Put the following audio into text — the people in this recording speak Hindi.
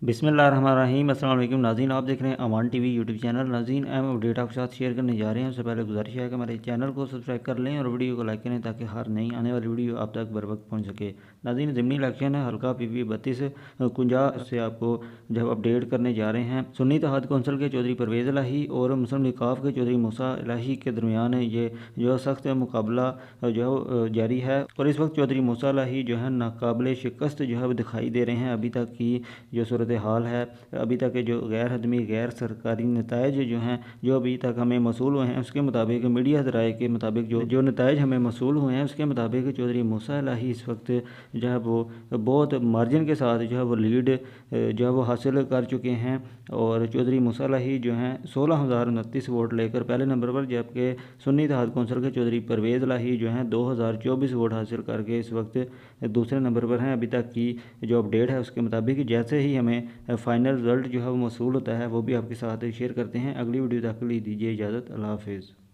बिस्मिल्लाहिर्रहमानिर्रहीम। अस्सलाम वालेकुम नाज़रीन, आप देख रहे हैं अमान टीवी यूट्यूब चैनल। नाज़रीन, अहम अपडेट आपके साथ शेयर करने जा रहे हैं। उससे पहले गुजारिश है कि हमारे चैनल को सब्सक्राइब कर लें और वीडियो को लाइक करें ताकि हर नई आने वाली वीडियो आप तक बर वक्त पहुँच सके। नाज़रीन, ज़िमनी इलेक्शन है, हल्का PV 32 से आपको जब अपडेट करने जा रहे हैं। सुन्नी इत्तेहाद कौंसिल के चौधरी परवेज़ इलाही और मुस्लिम लीग काफ के चौधरी मूसा इलाही के दरमियान ये जो सख्त मुकाबला जो जारी है और इस वक्त चौधरी मूसा इलाही जो है नाकाबिल शिकस्त जो है वो दिखाई दे रहे हैं। अभी तक की जो सूरत हाल है, अभी तक के जो गैर हदमी गैर सरकारी नताइज जो हैं, जो अभी तक हमें मसूल हुए हैं, उसके मुताबिक मीडिया ज़राए के मुताबिक जो नताइज हमें मसूल हुए हैं, उसके मुताबिक चौधरी मूसा इलाही इस वक्त जो है वो बहुत मार्जिन के साथ जो है वो लीड जो है वो हासिल कर चुके हैं। और चौधरी मूसा इलाही जो हैं 16,029 वोट लेकर पहले नंबर पर, जबकि सुन्नी इत्तेहाद कौंसिल के चौधरी परवेज़ इलाही जो हैं 2,024 वोट हासिल करके इस वक्त दूसरे नंबर पर हैं। अभी तक की जो अपडेट है उसके मुताबिक जैसे ही हमें फाइनल रिजल्ट जो है वो मौसूल होता है वो भी आपके साथ शेयर करते हैं। अगली वीडियो तक के लिए दीजिए इजाज़त। अल्लाह हाफिज़।